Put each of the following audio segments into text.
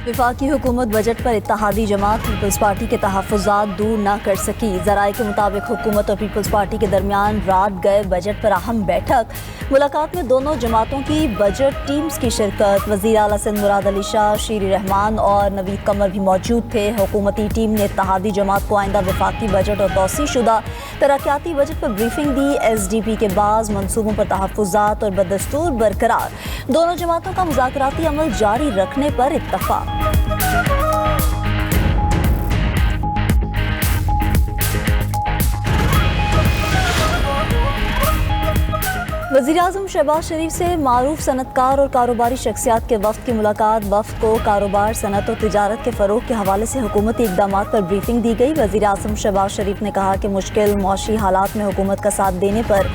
वफाकी हुकूमत बजट पर इत्तेहादी जमात पीपल्स पार्टी के तहफ़्फ़ुज़ात दूर न कर सकी। ज़राए के मुताबिक हुकूमत और पीपल्स पार्टी के दरमियान रात गए बजट पर अहम बैठक। मुलाकात में दोनों जमातों की बजट टीम्स की शिरकत। वज़ीर आला सिंध मुराद अली शाह, शीरी रहमान और नवीद कमर भी मौजूद थे। हुकूमती टीम ने इत्तेहादी जमात को आइंदा वफाकी बजट और तौसी शुदा तरक्याती बजट पर ब्रीफिंग दी। SDP के बाज़ मनसूबों पर तहफ़्फ़ुज़ात और बदस्तूर बरकरार। दोनों जमातों का मुज़ाकराती अमल जारी रखने पर इत्तफ़ाक़। वज़ीर-ए-आज़म शहबाज शरीफ से मारूफ सनतकार और कारोबारी शख्सियात के वफ़द की मुलाकात। वफ़द को कारोबार, सनत और तिजारत के फ़रोग़ के हवाले से हुकूमती इक़दामात पर ब्रीफिंग दी गई। वज़ीर-ए-आज़म शहबाज शरीफ ने कहा कि मुश्किल मौशी हालात में हुकूमत का साथ देने पर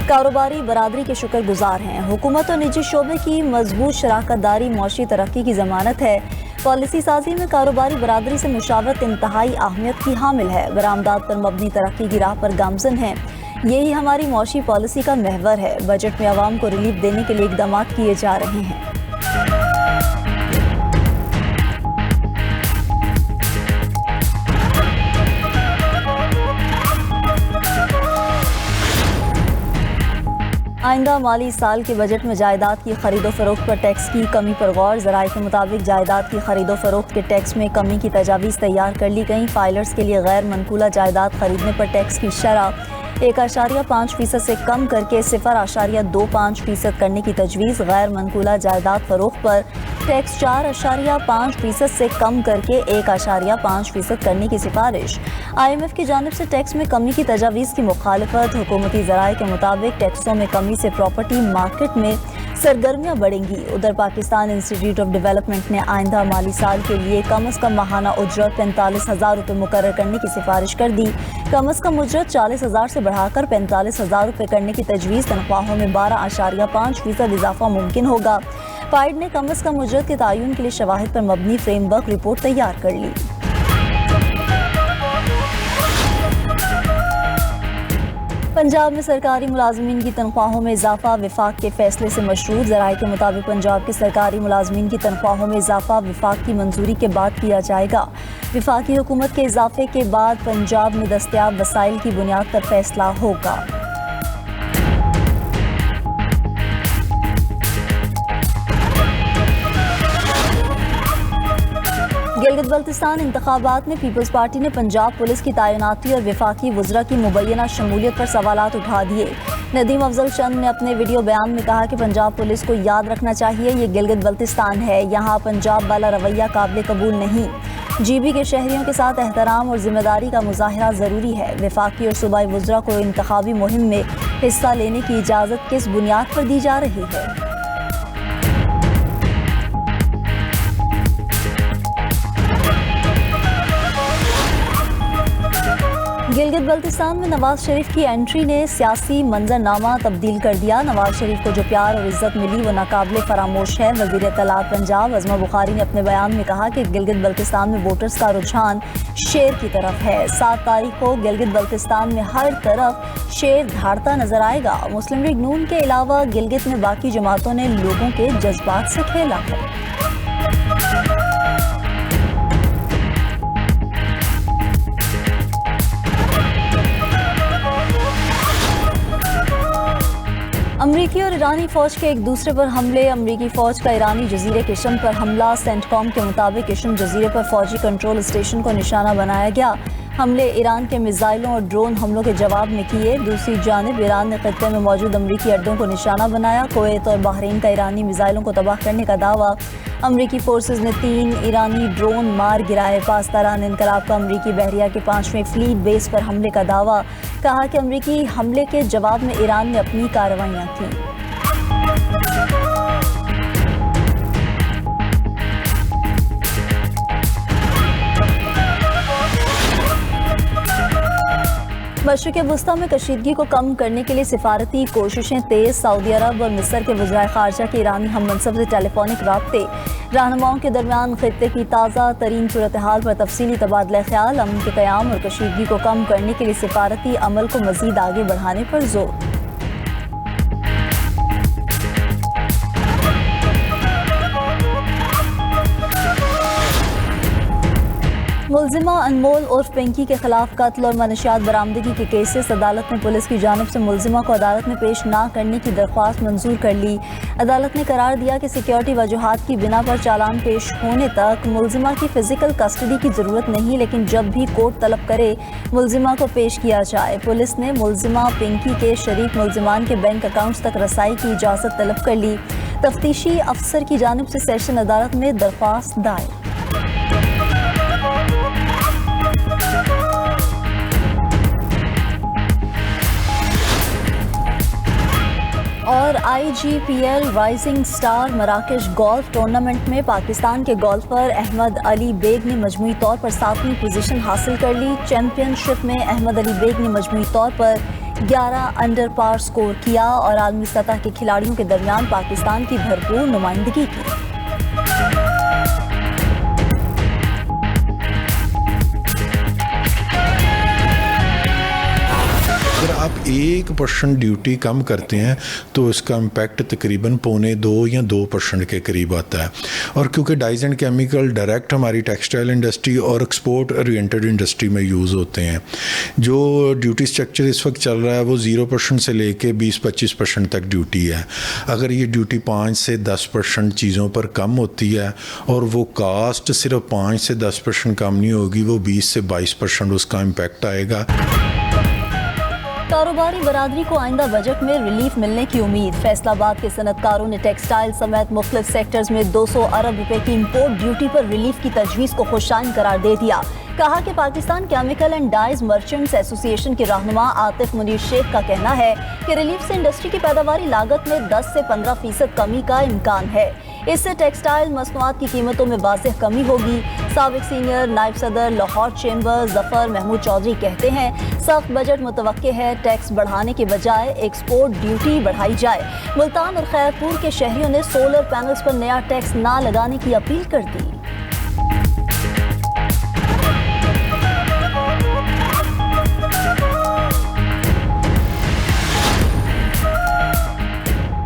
कारोबारी बरादरी के शुक्रगुजार हैं। हुकूमत और निजी शोबे की मजबूत शराकत दारी मौशी तरक्की की ज़मानत है। पॉलिसी साजी में कारोबारी बरादरी से मुशावरत इंतहाई अहमियत की हामिल है। बरामदात पर मबनी तरक्की की राह पर गामज़न है। यही हमारी मौशी पॉलिसी का महवर है। बजट में आवाम को रिलीफ देने के लिए इक़दाम किए जा रहे हैं। आइंदा माली साल के बजट में जायदाद की खरीदो फरोख्त पर टैक्स की कमी पर गौर। ज़राए के मुताबिक जायदाद की खरीदो फरोख्त के टैक्स में कमी की तजावीज़ तैयार कर ली गई। फाइलर्स के लिए गैर मनकूला जायदाद खरीदने पर टैक्स की शरह 1.5% से कम करके 0.25% करने की तजवीज़। गैर मनकूला जायदाद फरोख्त पर टैक्स 4.5% से कम करके 1.5% करने की सिफारिश। IMF की जानिब से टैक्स में कमी की तजावीज़ की मुखालफत। हुकूमती ज़राए के मुताबिक टैक्सों में कमी से प्रॉपर्टी मार्केट में सरगर्मियाँ बढ़ेंगी। उधर पाकिस्तान इंस्टीट्यूट ऑफ डेवलपमेंट ने आइंदा माली साल के लिए कम अज़ कम माहाना उजरत 45,000 रुपये मुकर्रर करने की सिफारिश कर दी। कम अज़ कम उजरत 40,000 से बढ़ाकर 45,000 रुपये करने की तजवीज़। तनख्वाहों में 12.5% इजाफा मुमकिन होगा। फाइड ने कम अज़ कम उजरत के तयन के लिए शवाहिद पर मबनी फ्रेमवर्क रिपोर्ट तैयार कर ली। पंजाब में सरकारी मुलाजमीन की तनख्वाहों में इजाफा विफाक के फैसले से मशरूत। ज़राए के मुताबिक पंजाब के सरकारी मुलाजमीन की तनख्वाहों में इजाफा विफाक की मंजूरी के बाद किया जाएगा। विफाकी हुकूमत के इजाफे के बाद पंजाब में दस्तयाब वसाइल की बुनियाद पर फैसला होगा। गिलगित बल्तिस्तान इंतखाबात में पीपल्स पार्टी ने पंजाब पुलिस की तैनाती और वफाकी वज़रा की मुबैना शमूलियत पर सवालात उठा दिए। नदीम अफजल चंद ने अपने वीडियो बयान में कहा कि पंजाब पुलिस को याद रखना चाहिए, ये गिलगित बल्तिस्तान है, यहाँ पंजाब वाला रवैया काबिल कबूल नहीं। GB के शहरियों के साथ एहतराम और जिम्मेदारी का मुजाहरा ज़रूरी है। वफाकी और सूबाई वज़रा को इंतखाबी मुहिम में हिस्सा लेने की इजाज़त किस बुनियाद पर दी जा रही है? गिलगित बल्तिस्तान में नवाज शरीफ की एंट्री ने सियासी मंजरनामा तब्दील कर दिया। नवाज शरीफ को जो प्यार और इज्जत मिली वो नाकाबिले फरामोश है। वज़ीर इत्तलात पंजाब अज़मा बुखारी ने अपने बयान में कहा कि गिलगित बल्तिस्तान में वोटर्स का रुझान शेर की तरफ है। 7 तारीख को गिलगित बल्तिस्तान में हर तरफ शेर धाड़ता नजर आएगा। मुस्लिम लीग नून के अलावा गिलगित में बाकी जमातों ने लोगों के जज्बात से खेला है। अमरीकी और ईरानी फौज के एक दूसरे पर हमले। अमरीकी फौज का ईरानी जजीरे किशम पर हमला। सेंटकॉम के मुताबिक किशम जजीरे पर फौजी कंट्रोल स्टेशन को निशाना बनाया गया। हमले ईरान के मिसाइलों और ड्रोन हमलों के जवाब में किए। दूसरी जानिब ईरान ने खित्ते में मौजूद अमरीकी अड्डों को निशाना बनाया। कुवैत और बहरीन का ईरानी मिसाइलों को तबाह करने का दावा। अमरीकी फोर्सेज ने 3 ईरानी ड्रोन मार गिराए। पाकिस्तान इनकलाब का अमरीकी बहरिया के 5वें फ्लीट बेस पर हमले का दावा। कहा कि अमरीकी हमले के जवाब में ईरान ने अपनी कार्रवाइयाँ की। मशरिक़ वस्ता में कशीदगी को कम करने के लिए सिफारती कोशिशें तेज। सऊदी अरब और मिस्र के वज़राए ख़ारजा के ईरानी हम मनसब से टेलीफोनिक राब्ते। रहनुमाओं के दरमियान खित्ते की ताज़ा तरीन सूरत हाल पर तफसीली तबादला ख्याल। अमन के क़याम और कशीदगी को कम करने के लिए सिफारती अमल को मज़ीद आगे बढ़ाने पर जोर। मुलजिमा अनमोल उर्फ पिंकी के खिलाफ कत्ल और मनशियात बरामदगी के केसेस अदालत ने पुलिस की जानिब से मुलजिमा को अदालत में पेश ना करने की दरख्वास्त मंजूर कर ली। अदालत ने करार दिया कि सिक्योरिटी वजूहात की बिना पर चालान पेश होने तक मुलजिमा की फिजिकल कस्टडी की ज़रूरत नहीं, लेकिन जब भी कोर्ट तलब करे मुलजिमा को पेश किया जाए। पुलिस ने मुलजिमा पिंकी के शरीक मुलजिमान के बैंक अकाउंट्स तक रसाई की इजाज़त तलब कर ली। तफ्तीशी अफसर की जानिब से सेशन अदालत में दरख्वास्त दायर। और IGPL rising star Marrakesh golf tournament में पाकिस्तान के गोल्फर अहमद अली बेग ने मजमूई तौर पर 7वीं पोजीशन हासिल कर ली। चैंपियनशिप में अहमद अली बेग ने मजमूई तौर पर 11 अंडर पार स्कोर किया और आलमी सतह के खिलाड़ियों के दरमियान पाकिस्तान की भरपूर नुमाइंदगी की। आप 1% ड्यूटी कम करते हैं तो इसका इम्पैक्ट तकरीबन 1.25 या 2% के करीब आता है। और क्योंकि डाइज एंड केमिकल डायरेक्ट हमारी टेक्सटाइल इंडस्ट्री और एक्सपोर्ट ओरिएंटेड इंडस्ट्री में यूज़ होते हैं, जो ड्यूटी स्ट्रक्चर इस वक्त चल रहा है वो 0% से लेके 20-25% तक ड्यूटी है। अगर ये ड्यूटी 5 से 10% चीज़ों पर कम होती है और वो कास्ट सिर्फ 5 से 10% कम नहीं होगी, वो 20 से 22% उसका इम्पैक्ट आएगा। कारोबारी बरादरी को आइंदा बजट में रिलीफ मिलने की उम्मीद। फैसलाबाद के सनतकारों ने टेक्सटाइल समेत मुख्तलिफ सेक्टर्स में 200 अरब रुपए की इम्पोर्ट ड्यूटी पर रिलीफ की तजवीज़ को खुशाइन करार दे दिया। कहा कि Pakistan chemical and dyes merchants association के रहनुमा आतिफ मुनीर शेख का कहना है कि रिलीफ से इंडस्ट्री की पैदावारी लागत में 10 से 15% कमी का इम्कान है। इससे टेक्सटाइल मसनूआत की कीमतों में वाज़ेह कमी होगी। साबिक सीनियर नायब सदर लाहौर चेंबर जफर महमूद चौधरी कहते हैं सख्त बजट मुतवक्के है, टैक्स बढ़ाने के बजाय एक्सपोर्ट ड्यूटी बढ़ाई जाए। मुल्तान और खैरपुर के शहरियों ने सोलर पैनल्स पर नया टैक्स ना लगाने की अपील कर दी।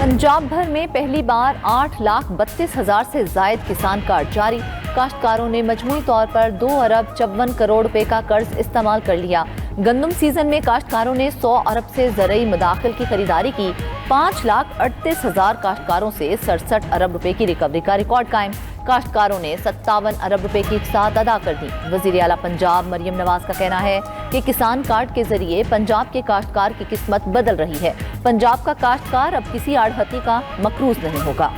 पंजाब भर में पहली बार 8,32,000 से जायद किसान कार्ड जारी। काश्तकारों ने मजमूई तौर पर 2 अरब 54 करोड़ रुपए का कर्ज इस्तेमाल कर लिया। गंदम सीजन में काश्तकारों ने 100 अरब से ज़रई मदाखिल की खरीदारी की। 5,38,000 काश्तकारों से 67 अरब रुपए की रिकवरी का रिकॉर्ड कायम। काश्तकारों ने 57 अरब रुपए की इक़सात अदा कर दी। वज़ीर आला पंजाब मरियम नवाज का कहना है कि किसान कार्ड के जरिए पंजाब के काश्तकार की किस्मत बदल रही है। पंजाब का काश्तकार अब किसी आड़हती का मकरूज नहीं होगा।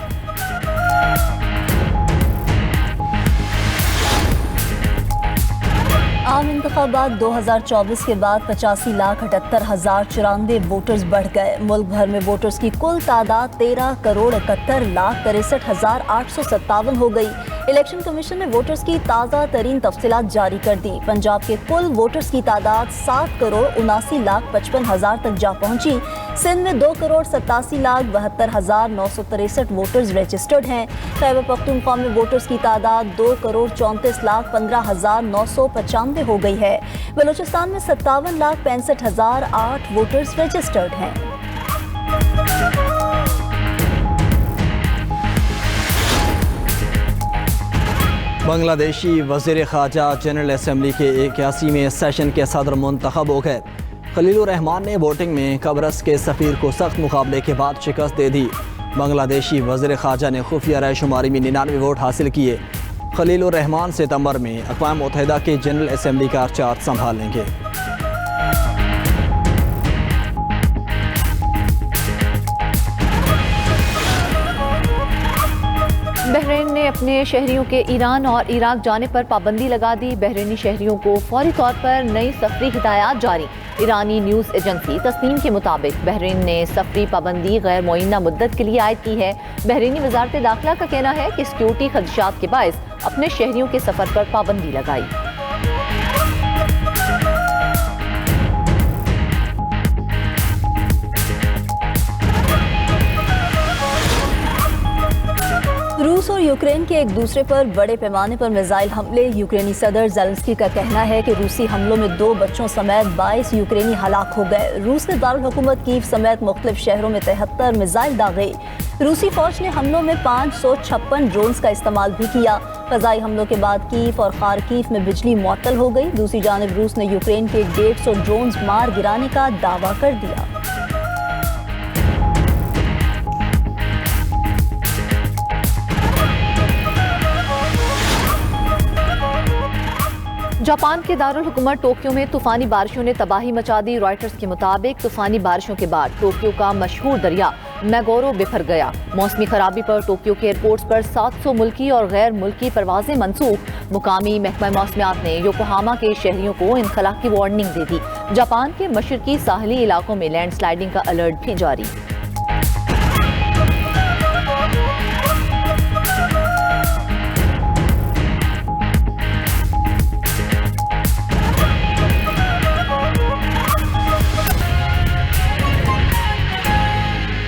आम इंतखाबात 2024 के बाद 85,78,094 वोटर्स बढ़ गए। मुल्क भर में वोटर्स की कुल तादाद 13,71,63,857 हो गई। इलेक्शन कमीशन ने वोटर्स की ताज़ा तरीन तफसीलात जारी कर दी। पंजाब के कुल वोटर्स की तादाद 7,79,55,000 तक जा पहुंची। सिंध में 2,87,72,963 वोटर्स रजिस्टर्ड हैं। खैबर पख्तूनख्वा में वोटर्स की तादाद 2,34,15,995 हो गई है। बलूचिस्तान में 57,65,008 वोटर्स रजिस्टर्ड हैं। बांग्लादेशी वज़ीर ख़ारजा जनरल असम्बली के 81वें सेशन के सदर मुंतखब हो गए। खलीलुर रहमान ने वोटिंग में कब्रस के सफ़ीर को सख्त मुकाबले के बाद शिकस्त दे दी। बांग्लादेशी वज़ीर ख़ारजा ने खुफिया राय शुमारी में 99 वोट हासिल किए। खलीलुर रहमान सितंबर में अक़वाम मुत्तहिदा के जनरल असम्बली का चार्ज संभाल लेंगे। बहरीन ने अपने शहरियों के ईरान और इराक जाने पर पाबंदी लगा दी। बहरीनी शहरियों को फौरी तौर पर नई सफरी हिदायत जारी। ईरानी न्यूज़ एजेंसी तस्नीम के मुताबिक बहरीन ने सफरी पाबंदी गैर मुअय्यना मुद्दत के लिए आयद की है। बहरीनी वजारत दाखिला का कहना है कि सिक्योरिटी खदशात के बायस अपने शहरियों के सफर पर पाबंदी लगाई। रूस और यूक्रेन के एक दूसरे पर बड़े पैमाने पर मिसाइल हमले। यूक्रेनी सदर ज़ेलेंस्की का कहना है कि रूसी हमलों में 2 बच्चों समेत 22 यूक्रेनी हलाक हो गए। रूस ने दारुल हुकूमत कीव समेत मुख्तलिफ शहरों में 73 मिसाइल दागे। रूसी फौज ने हमलों में 556 ड्रोन्स का इस्तेमाल भी किया। फ़ज़ाई हमलों के बाद कीव और खारकीव में बिजली मुअत्तल हो गई। दूसरी जानब रूस ने यूक्रेन के 150 ड्रोन्स मार गिराने का दावा कर दिया। जापान के दारुल हुकूमत टोक्यो में तूफानी बारिशों ने तबाही मचा दी। रॉयटर्स के मुताबिक तूफानी बारिशों के बाद टोक्यो का मशहूर दरिया मैगोरो बिखर गया। मौसमी खराबी पर टोक्यो के एयरपोर्ट्स पर 700 मुल्की और गैर मुल्की परवाजें मनसूख। मुकामी महकमा मौसमियात ने योकोहामा के शहरियों को इनखला की वार्निंग दे दी। जापान के मशरकी साहली इलाकों में लैंडस्लाइडिंग का अलर्ट भी जारी।